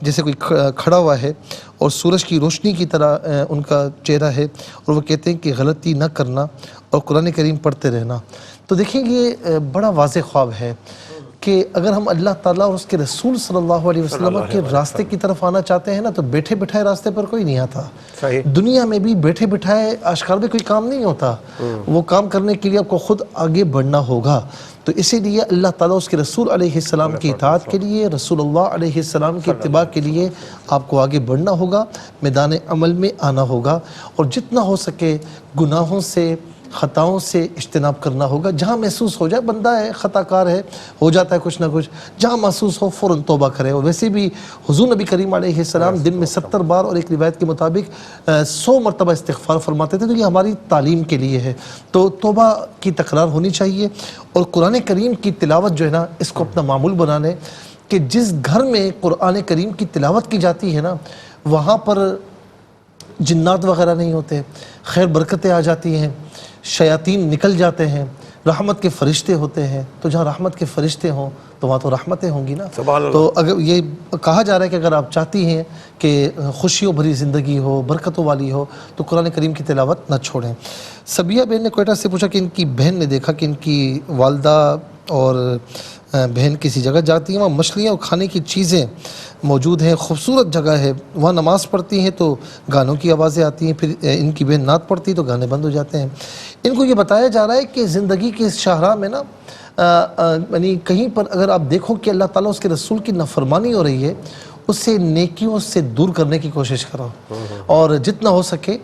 جیسے کوئی کھڑا ہوا ہے, اور سورج کی روشنی کی طرح ان کا چہرہ ہے, اور وہ کہتے ہیں کہ غلطی نہ کرنا اور قرآن کریم پڑھتے رہنا. تو دیکھیں یہ بڑا واضح خواب ہے کہ اگر ہم اللہ تعالیٰ اور اس کے رسول صلی اللہ علیہ وسلم کے راستے کی طرف آنا چاہتے ہیں نا, تو بیٹھے بٹھائے راستے پر کوئی نہیں آتا. دنیا میں بھی بیٹھے بٹھائے آشکار میں کوئی کام نہیں ہوتا, وہ کام کرنے کے لیے آپ کو خود آگے بڑھنا ہوگا. تو اسی لیے اللہ تعالیٰ اس کے رسول علیہ السلام کی اطاعت کے لیے, رسول اللہ علیہ السلام کی اتباع کے لیے آپ کو آگے بڑھنا ہوگا, میدان عمل میں آنا ہوگا, اور جتنا ہو سکے گناہوں سے خطاؤں سے اجتناب کرنا ہوگا. جہاں محسوس ہو جائے بندہ ہے, خطا کار ہے, ہو جاتا ہے کچھ نہ کچھ, جہاں محسوس ہو فوراً توبہ کرے. اور ویسے بھی حضور نبی کریم علیہ السلام دن میں 70 بار اور ایک روایت کے مطابق 100 مرتبہ استغفار فرماتے تھے, تو یہ ہماری تعلیم کے لیے ہے. تو توبہ کی تکرار ہونی چاہیے, اور قرآن کریم کی تلاوت جو ہے نا اس کو اپنا معمول بنانے, کہ جس گھر میں قرآن کریم کی تلاوت کی جاتی ہے نا وہاں پر جنات وغیرہ نہیں ہوتے, خیر برکتیں آ جاتی ہیں, شیاطین نکل جاتے ہیں, رحمت کے فرشتے ہوتے ہیں، تو جہاں رحمت کے فرشتے ہوں تو وہاں تو رحمتیں ہوں گی نا۔ سبحان اللہ۔ تو اگر یہ کہا جا رہا ہے کہ اگر آپ چاہتی ہیں کہ خوشیوں بھری زندگی ہو، برکتوں والی ہو، تو قرآن کریم کی تلاوت نہ چھوڑیں۔ سبیہ بہن نے کوئٹہ سے پوچھا کہ ان کی بہن نے دیکھا کہ ان کی والدہ اور بہن کسی جگہ جاتی ہیں، وہاں مچھلیاں اور کھانے کی چیزیں موجود ہیں، خوبصورت جگہ ہے، وہاں نماز پڑھتی ہیں تو گانوں کی آوازیں آتی ہیں، پھر ان کی بہن نعت پڑھتی تو گانے بند ہو جاتے ہیں۔ ان کو یہ بتایا جا رہا ہے کہ زندگی کے اس شاہراہ میں نا یعنی کہیں پر اگر آپ دیکھو کہ اللہ تعالیٰ اس کے رسول کی نافرمانی ہو رہی ہے، اسے نیکیوں سے دور کرنے کی کوشش کرو، اور جتنا ہو سکے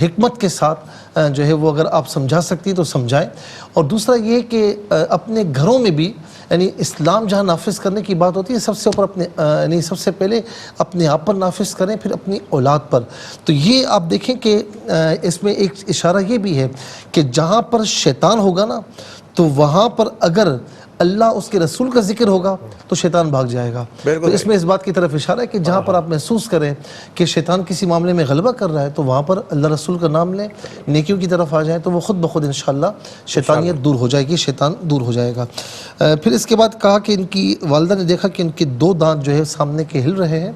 حکمت کے ساتھ جو ہے وہ اگر آپ سمجھا سکتی تو سمجھائیں۔ اور دوسرا یہ کہ اپنے گھروں میں بھی یعنی اسلام جہاں نافذ کرنے کی بات ہوتی ہے، سب سے اوپر اپنے یعنی سب سے پہلے اپنے آپ پر نافذ کریں، پھر اپنی اولاد پر۔ تو یہ آپ دیکھیں کہ اس میں ایک اشارہ یہ بھی ہے کہ جہاں پر شیطان ہوگا نا، تو وہاں پر اگر اللہ اس کے رسول کا ذکر ہوگا تو شیطان بھاگ جائے گا۔ تو اس میں اس بات کی طرف اشارہ ہے کہ جہاں پر آپ محسوس کریں کہ شیطان کسی معاملے میں غلبہ کر رہا ہے، تو وہاں پر اللہ رسول کا نام لیں، نیکیوں کی طرف آ جائیں، تو وہ خود بخود انشاءاللہ شیطانیت دور ہو جائے گی، شیطان دور ہو جائے گا۔ پھر اس کے بعد کہا کہ ان کی والدہ نے دیکھا کہ ان کے 2 دانت جو ہے سامنے کے ہل رہے ہیں،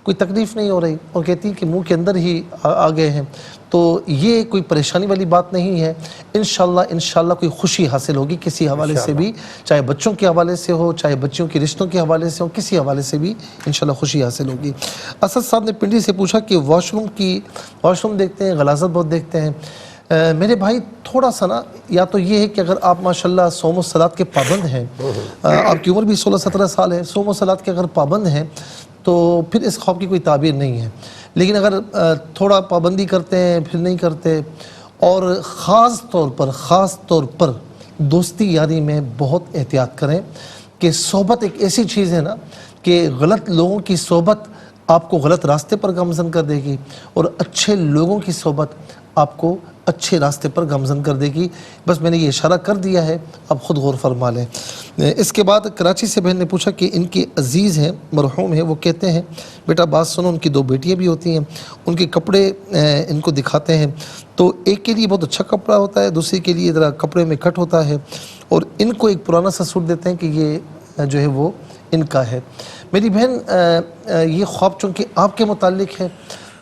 کوئی تکلیف نہیں ہو رہی، اور کہتی ہیں کہ منہ کے اندر ہی آ گئے ہیں، تو یہ کوئی پریشانی والی بات نہیں ہے۔ انشاءاللہ کوئی خوشی حاصل ہوگی کسی حوالے سے بھی، چاہے بچوں کے حوالے سے ہو، چاہے بچوں کے رشتوں کے حوالے سے ہو، کسی حوالے سے بھی انشاءاللہ خوشی حاصل ہوگی۔ اسد صاحب نے پنڈی سے پوچھا کہ واش روم دیکھتے ہیں، غلاظت بہت دیکھتے ہیں۔ میرے بھائی تھوڑا سا نا، یا تو یہ ہے کہ اگر آپ ماشاءاللہ صوم و صلات کے پابند ہیں، آپ کی عمر بھی 16-17 سال ہے، صوم و صلات کے اگر پابند ہیں تو پھر اس خوف کی کوئی تعبیر نہیں ہے۔ لیکن اگر تھوڑا پابندی کرتے ہیں پھر نہیں کرتے، اور خاص طور پر دوستی یاری میں بہت احتیاط کریں، کہ صحبت ایک ایسی چیز ہے نا کہ غلط لوگوں کی صحبت آپ کو غلط راستے پر گامزن کر دے گی، اور اچھے لوگوں کی صحبت آپ کو اچھے راستے پر گامزن کر دے گی۔ بس میں نے یہ اشارہ کر دیا ہے، اب خود غور فرما لیں۔ اس کے بعد کراچی سے بہن نے پوچھا کہ ان کے عزیز ہیں، مرحوم ہیں، وہ کہتے ہیں بیٹا بات سنو، ان کی 2 بیٹیاں بھی ہوتی ہیں، ان کے کپڑے ان کو دکھاتے ہیں، تو ایک کے لیے بہت اچھا کپڑا ہوتا ہے، دوسری کے لیے ذرا کپڑے میں کٹ ہوتا ہے، اور ان کو ایک پرانا سا سوٹ دیتے ہیں کہ یہ جو ہے وہ ان کا ہے۔ میری بہن یہ خواب چونکہ آپ کے متعلق ہے،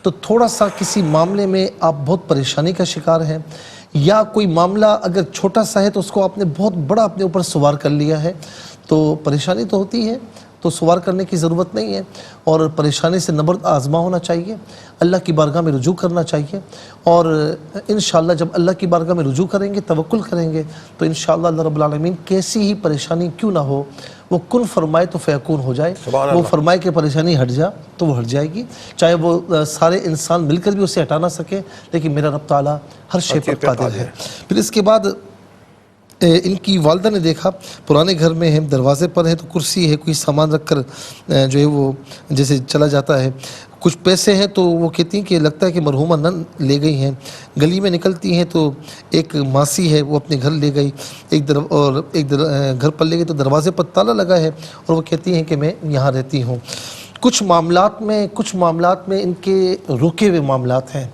تو تھوڑا سا کسی معاملے میں آپ بہت پریشانی کا شکار ہیں، یا کوئی معاملہ اگر چھوٹا سا ہے تو اس کو آپ نے بہت بڑا اپنے اوپر سوار کر لیا ہے، تو پریشانی تو ہوتی ہے، تو سوار کرنے کی ضرورت نہیں ہے، اور پریشانی سے نبرد آزما ہونا چاہیے، اللہ کی بارگاہ میں رجوع کرنا چاہیے، اور انشاءاللہ جب اللہ کی بارگاہ میں رجوع کریں گے، توکل کریں گے، تو انشاءاللہ اللہ رب العالمین کیسی ہی پریشانی کیوں نہ ہو، وہ کن فرمائے تو فیکون ہو جائے، وہ فرمائے کہ پریشانی ہٹ جا تو وہ ہٹ جائے گی، چاہے وہ سارے انسان مل کر بھی اسے ہٹا نہ سکے، لیکن میرا رب تعالیٰ ہر شے پر قادر ہے۔ پھر اس کے بعد ان کی والدہ نے دیکھا پرانے گھر میں ہیں، دروازے پر ہیں تو کرسی ہے، کوئی سامان رکھ کر جو ہے وہ جیسے چلا جاتا ہے، کچھ پیسے ہیں تو وہ کہتی ہیں کہ لگتا ہے کہ مرحومہ نن لے گئی ہیں۔ گلی میں نکلتی ہیں تو ایک ماسی ہے وہ اپنے گھر لے گئی، ایک گھر پر لے گئی تو دروازے پر تالا لگا ہے، اور وہ کہتی ہیں کہ میں یہاں رہتی ہوں۔ کچھ معاملات میں ان کے رکے ہوئے معاملات ہیں،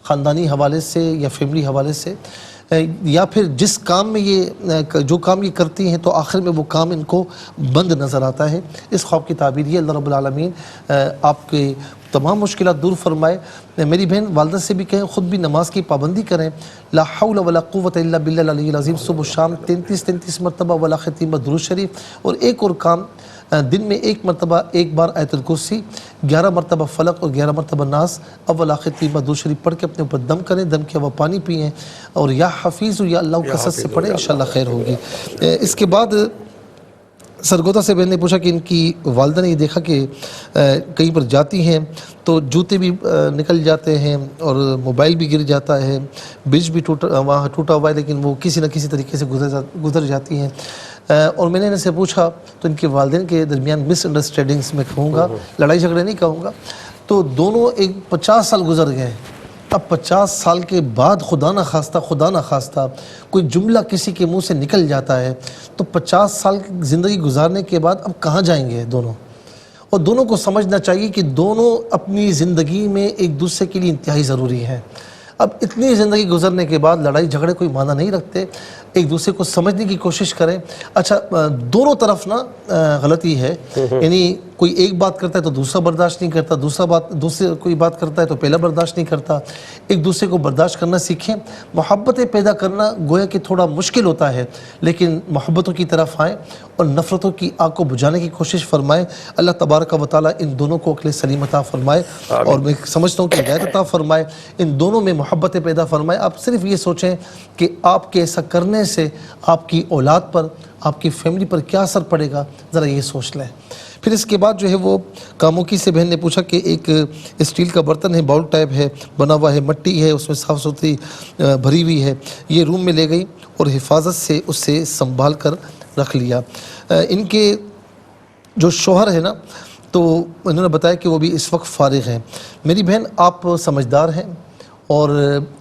خاندانی حوالے سے یا فیملی حوالے سے، یا پھر جس کام میں جو کام یہ کرتی ہیں تو آخر میں وہ کام ان کو بند نظر آتا ہے۔ اس خواب کی تعبیر یہ اللہ رب العالمین آپ کے تمام مشکلات دور فرمائے۔ میری بہن والدہ سے بھی کہیں خود بھی نماز کی پابندی کریں، لا حول ولا قوت الا باللہ العلی العظیم، صبح و شام 33 مرتبہ ولا ختیمہ درود شریف، اور ایک اور کام دن میں 1 مرتبہ 1 بار آیت الکرسی، 11 مرتبہ فلق اور 11 مرتبہ ناس، اول آخر 3 بار درود شریف پڑھ کے اپنے اوپر دم کریں، دم کے علاوہ پانی پئیں، اور یا حفیظ یا اللہ کثرت سے پڑھیں، انشاءاللہ خیر ہوگی۔ اس کے بعد سرگودا سے بہن نے پوچھا کہ ان کی والدہ نے یہ دیکھا کہ کہیں پر جاتی ہیں تو جوتے بھی نکل جاتے ہیں اور موبائل بھی گر جاتا ہے، برج بھی وہاں ٹوٹا ہوا ہے، لیکن وہ کسی نہ کسی طریقے سے گزر جاتی ہیں۔ اور میں نے ان سے پوچھا تو ان کے والدین کے درمیان مس انڈرسٹینڈنگس میں کہوں گا، لڑائی جھگڑے نہیں کہوں گا، تو دونوں 50 سال گزر گئے، اب 50 سال کے بعد خدا نہ خواستہ کوئی جملہ کسی کے منہ سے نکل جاتا ہے، تو 50 سال کی زندگی گزارنے کے بعد اب کہاں جائیں گے دونوں؟ اور دونوں کو سمجھنا چاہیے کہ دونوں اپنی زندگی میں ایک دوسرے کے لیے انتہائی ضروری ہیں۔ اب اتنی زندگی گزرنے کے بعد لڑائی جھگڑے کوئی معنی نہیں رکھتے، ایک دوسرے کو سمجھنے کی کوشش کریں. اچھا دونوں طرف نا غلطی ہے، یعنی کوئی ایک بات کرتا ہے تو دوسرا برداشت نہیں کرتا، دوسرے کوئی بات کرتا ہے تو پہلا برداشت نہیں کرتا. ایک دوسرے کو برداشت کرنا سیکھیں. محبتیں پیدا کرنا گویا کہ تھوڑا مشکل ہوتا ہے، لیکن محبتوں کی طرف آئیں اور نفرتوں کی آگ کو بجھانے کی کوشش فرمائیں. اللہ تبارک و تعالیٰ ان دونوں کو عقل سلیم عطا فرمائے، اور میں سمجھتا ہوں کہ ہدایت عطا فرمائے، ان دونوں میں محبتیں پیدا فرمائے. آپ صرف یہ سوچیں کہ آپ کے ایسا کرنے سے آپ کی اولاد پر، آپ کی فیملی پر کیا اثر پڑے گا، ذرا یہ سوچ لیں. پھر اس کے بعد جو ہے وہ کاموکی سے بہن نے پوچھا کہ ایک اسٹیل کا برتن ہے، باؤل ٹائپ ہے، بنا ہوا ہے، مٹی ہے، اس میں صاف ستھری بھری ہوئی ہے. یہ روم میں لے گئی اور حفاظت سے اسے سنبھال کر رکھ لیا. ان کے جو شوہر ہے نا، تو انہوں نے بتایا کہ وہ بھی اس وقت فارغ ہیں. میری بہن آپ سمجھدار ہیں، اور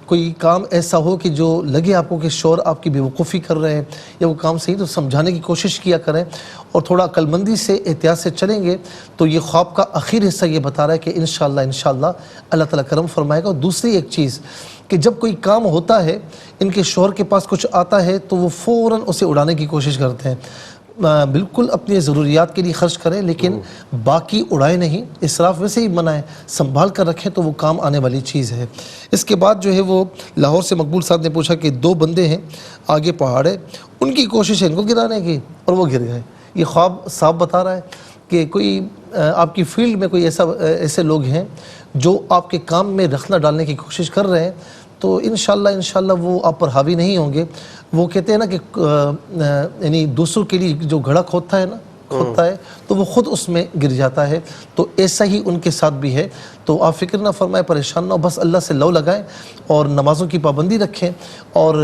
کوئی کام ایسا ہو کہ جو لگے آپ کو کہ شوہر آپ کی بے وقوفی کر رہے ہیں یا وہ کام صحیح، تو سمجھانے کی کوشش کیا کریں، اور تھوڑا عقل مندی سے احتیاط سے چلیں گے تو یہ خواب کا آخر حصہ یہ بتا رہا ہے کہ انشاءاللہ اللہ تعالیٰ کرم فرمائے گا. اور دوسری ایک چیز کہ جب کوئی کام ہوتا ہے، ان کے شوہر کے پاس کچھ آتا ہے تو وہ فوراً اسے اڑانے کی کوشش کرتے ہیں. بالکل اپنی ضروریات کے لیے خرچ کریں، لیکن باقی اڑائے نہیں. اسراف ویسے ہی منع ہے، سنبھال کر رکھیں تو وہ کام آنے والی چیز ہے. اس کے بعد جو ہے وہ لاہور سے مقبول صاحب نے پوچھا کہ 2 بندے ہیں، آگے پہاڑ ہے، ان کی کوشش ہے ان کو گرانے کی اور وہ گر گئے. یہ خواب صاحب بتا رہا ہے کہ کوئی آپ کی فیلڈ میں کوئی ایسے لوگ ہیں جو آپ کے کام میں رخنہ ڈالنے کی کوشش کر رہے ہیں، تو انشاءاللہ وہ آپ پر حاوی نہیں ہوں گے. وہ کہتے ہیں نا کہ یعنی دوسروں کے لیے جو گھڑا کھودتا ہے تو وہ خود اس میں گر جاتا ہے. تو ایسا ہی ان کے ساتھ بھی ہے. تو آپ فکر نہ فرمائیں، پریشان نہ ہو، بس اللہ سے لو لگائیں اور نمازوں کی پابندی رکھیں، اور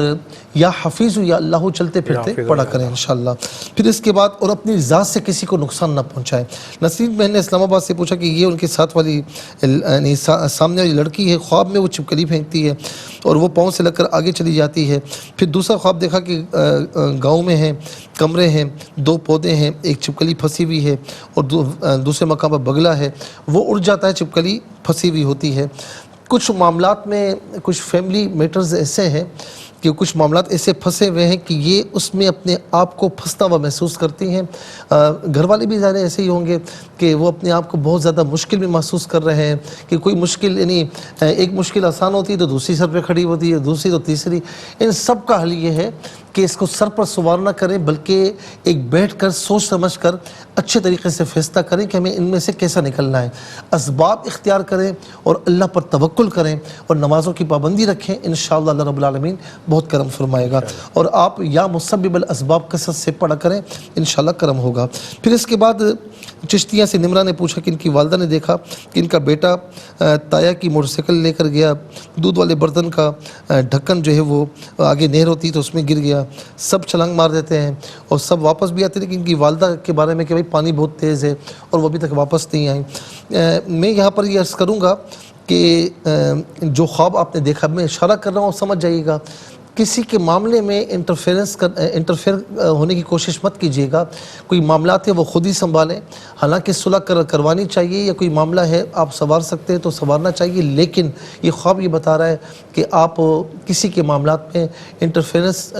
یا حفیظ یا اللہ چلتے پھرتے پڑھا کریں انشاءاللہ. پھر اس کے بعد اور اپنی ذات سے کسی کو نقصان نہ پہنچائیں. نسیم بہن نے اسلام آباد سے پوچھا کہ یہ ان کے ساتھ والی یعنی سامنے والی لڑکی ہے، خواب میں وہ چھپکلی پھینکتی ہے اور وہ پاؤں سے لگ کر آگے چلی جاتی ہے. پھر دوسرا خواب دیکھا کہ گاؤں میں ہیں، کمرے ہیں، 2 پودے ہیں، ایک چھپکلی پھنسی ہوئی ہے اور دوسرے مقام پر بگلا ہے. وہ اڑ جاتا ہے، چھپکلی پھنسی ہوئی ہوتی ہے. کچھ معاملات میں کچھ فیملی میٹرز ایسے ہیں کہ کچھ معاملات ایسے پھنسے ہوئے ہیں کہ یہ اس میں اپنے آپ کو پھنستا ہوا محسوس کرتی ہیں. گھر والے بھی ظاہر ایسے ہی ہوں گے کہ وہ اپنے آپ کو بہت زیادہ مشکل میں محسوس کر رہے ہیں کہ کوئی مشکل، یعنی ایک مشکل آسان ہوتی ہے تو دوسری سر پہ کھڑی ہوتی ہے، دوسری تو تیسری. ان سب کا حل یہ ہے کہ اس کو سر پر سوار نہ کریں، بلکہ ایک بیٹھ کر سوچ سمجھ کر اچھے طریقے سے فیصلہ کریں کہ ہمیں ان میں سے کیسا نکلنا ہے. اسباب اختیار کریں اور اللہ پر توکل کریں اور نمازوں کی پابندی رکھیں. انشاءاللہ اللہ رب العالمین بہت کرم فرمائے گا. اور آپ یا مسبب الاسباب کثرت سے پڑھا کریں، انشاءاللہ کرم ہوگا. پھر اس کے بعد چشتیہ سے نمرہ نے پوچھا کہ ان کی والدہ نے دیکھا کہ ان کا بیٹا تایا کی موٹر سائیکل لے کر گیا، دودھ والے برتن کا ڈھکن جو ہے وہ آگے نہر ہوتی تو اس میں گر گیا. سب چھلانگ مار دیتے ہیں اور سب واپس بھی آتے، لیکن ان کی والدہ کے بارے میں کہ بھائی پانی بہت تیز ہے اور وہ ابھی تک واپس نہیں آئیں. میں یہاں پر یہ عرض کروں گا کہ جو خواب آپ نے دیکھا، میں اشارہ کر رہا ہوں، سمجھ جائیے گا. کسی کے معاملے میں انٹرفیئر ہونے کی کوشش مت کیجیے گا. کوئی معاملات ہے وہ خود ہی سنبھالیں. حالانکہ صلح کروانی چاہیے، یا کوئی معاملہ ہے آپ سنوار سکتے ہیں تو سنوارنا چاہیے، لیکن یہ خواب یہ بتا رہا ہے کہ آپ کسی کے معاملات میں انٹرفیئرنس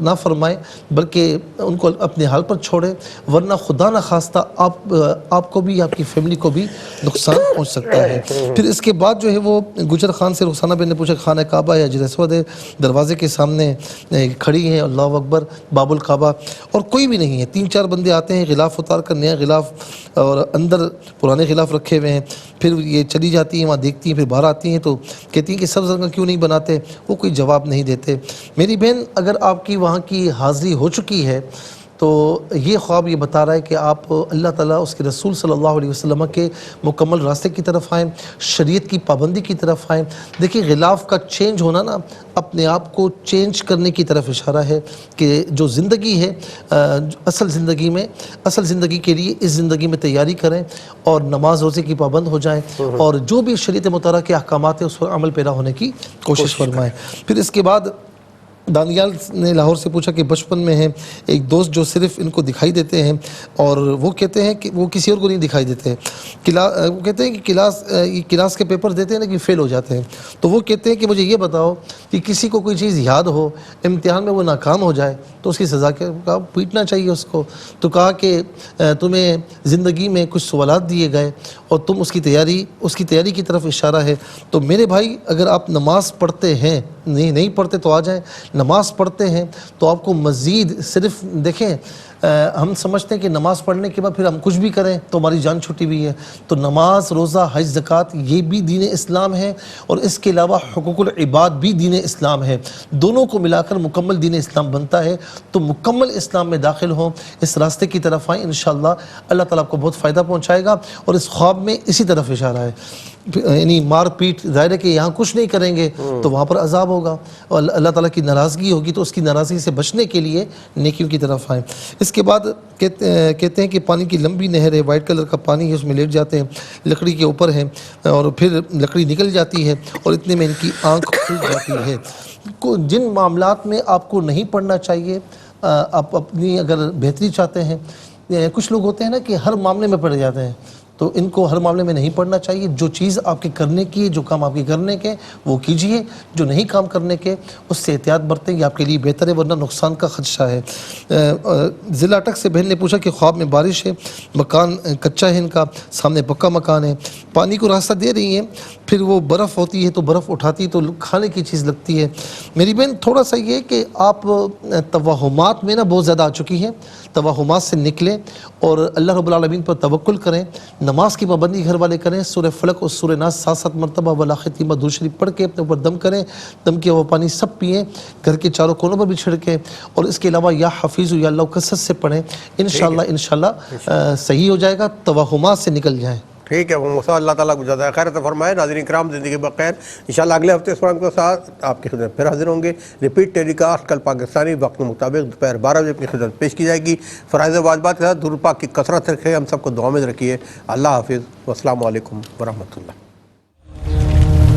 نہ فرمائیں، بلکہ ان کو اپنے حال پر چھوڑیں، ورنہ خدا نہ خواستہ آپ کو بھی، آپ کی فیملی کو بھی نقصان پہنچ سکتا ہے. پھر اس کے بعد جو ہے وہ گجر خان سے رخسانہ بن نے پوچھا خانہ کعبہ یا حجر اسود ہے، دروازے کے سامنے کھڑی ہیں، اللہ اکبر، باب الکعبہ، اور کوئی بھی نہیں ہے. 3-4 بندے آتے ہیں، غلاف اتار کر نیا غلاف اور اندر پرانے غلاف رکھے ہوئے ہیں. پھر یہ چلی جاتی ہیں، وہاں دیکھتی ہیں، پھر باہر آتی ہیں تو کہتی ہیں کہ سبز رنگ کیوں نہیں بناتے. وہ کوئی جواب نہیں دیتے. میری بہن، اگر آپ کی وہاں کی حاضری ہو چکی ہے تو یہ خواب یہ بتا رہا ہے کہ آپ اللہ تعالیٰ، اس کے رسول صلی اللہ علیہ وسلم کے مکمل راستے کی طرف آئیں، شریعت کی پابندی کی طرف آئیں. دیکھیں، غلاف کا چینج ہونا نا اپنے آپ کو چینج کرنے کی طرف اشارہ ہے کہ جو زندگی ہے اصل زندگی کے لیے اس زندگی میں تیاری کریں اور نماز روزے کی پابند ہو جائیں، اور جو بھی شریعت مطالعہ کے احکامات ہیں اس پر عمل پیرا ہونے کی کوشش فرمائیں. پھر اس کے بعد دانیال نے لاہور سے پوچھا کہ بچپن میں ہیں ایک دوست جو صرف ان کو دکھائی دیتے ہیں اور وہ کہتے ہیں کہ وہ کسی اور کو نہیں دکھائی دیتے، وہ کہتے ہیں کہ کلاس کے پیپر دیتے ہیں نا کہ فیل ہو جاتے ہیں، تو وہ کہتے ہیں کہ مجھے یہ بتاؤ کہ کسی کو کوئی چیز یاد ہو، امتحان میں وہ ناکام ہو جائے تو اس کی سزا کیا؟ کہا پیٹنا چاہیے اس کو. تو کہا کہ تمہیں زندگی میں کچھ سوالات دیے گئے اور تم اس کی تیاری کی طرف اشارہ ہے. تو میرے بھائی اگر آپ نماز پڑھتے ہیں، نہیں پڑھتے تو آ جائیں، نماز پڑھتے ہیں تو آپ کو مزید صرف دیکھیں ہم سمجھتے ہیں کہ نماز پڑھنے کے بعد پھر ہم کچھ بھی کریں تو ہماری جان چھٹی ہوئی ہے. تو نماز، روزہ، حج، زکوٰۃ یہ بھی دین اسلام ہے اور اس کے علاوہ حقوق العباد بھی دین اسلام ہے. دونوں کو ملا کر مکمل دین اسلام بنتا ہے. تو مکمل اسلام میں داخل ہوں، اس راستے کی طرف آئیں، انشاءاللہ اللہ تعالیٰ آپ کو بہت فائدہ پہنچائے گا. اور اس خواب میں اسی طرف اشارہ ہے، یعنی مار پیٹ، ظاہر ہے کہ یہاں کچھ نہیں کریں گے تو وہاں پر عذاب ہوگا اور اللہ تعالیٰ کی ناراضگی ہوگی، تو اس کی ناراضگی سے بچنے کے لیے نیکیوں کی طرف آئیں. اس کے بعد کہتے ہیں کہ پانی کی لمبی نہر ہے، وائٹ کلر کا پانی ہے، اس میں لیٹ جاتے ہیں، لکڑی کے اوپر ہیں اور پھر لکڑی نکل جاتی ہے اور اتنے میں ان کی آنکھ کھل جاتی ہے. جن معاملات میں آپ کو نہیں پڑھنا چاہیے، آپ اپنی اگر بہتری چاہتے ہیں، کچھ لوگ ہوتے ہیں نا کہ ہر معاملے میں پڑ جاتے ہیں، تو ان کو ہر معاملے میں نہیں پڑھنا چاہیے. جو چیز آپ کے کرنے کی، جو کام آپ کے کرنے کے وہ کیجئے، جو نہیں کام کرنے کے اس سے احتیاط برتیں، یہ آپ کے لیے بہتر ہے ورنہ نقصان کا خدشہ ہے. ضلع اٹک سے بہن نے پوچھا کہ خواب میں بارش ہے، مکان کچا ہے، ان کا سامنے پکا مکان ہے، پانی کو راستہ دے رہی ہیں، پھر وہ برف ہوتی ہے تو برف اٹھاتی ہے تو کھانے کی چیز لگتی ہے. میری بہن تھوڑا سا یہ کہ آپ توہمات میں نا بہت زیادہ آ چکی ہیں، توہمات سے نکلیں اور اللہ رب العالمین پر توکل کریں. نماز کی پابندی گھر والے کریں، سورہ فلق اور سورہ ناس 7 مرتبہ ولا ختیمہ درود شریف پڑھ کے اپنے اوپر دم کریں، دم کیا ہوا پانی سب پئیں، گھر کے چاروں کونوں پر بھی چھڑکیں، اور اس کے علاوہ یا حفیظ یا اللہ کثرت سے پڑھیں. انشاءاللہ صحیح ہو جائے گا، توہمات سے نکل جائیں. ٹھیک ہے، وہ موسیٰ اللہ تعالیٰ کو جزائے خیر عطا فرمائے. ناظرین کرام، زندگی بخیر. انشاءاللہ اگلے ہفتے اس پروگرام کے ساتھ آپ کی خدمت پھر حاضر ہوں گے. ریپیٹ ٹیلی کاسٹ کل پاکستانی وقت کے مطابق دوپہر 12 بجے اپنی خدمت پیش کی جائے گی. فرائض و واجبات کے ساتھ درود پاک کی کثرت رکھیں، ہم سب کو دعا میں رکھیے. اللہ حافظ، والسلام علیکم ورحمۃ اللہ.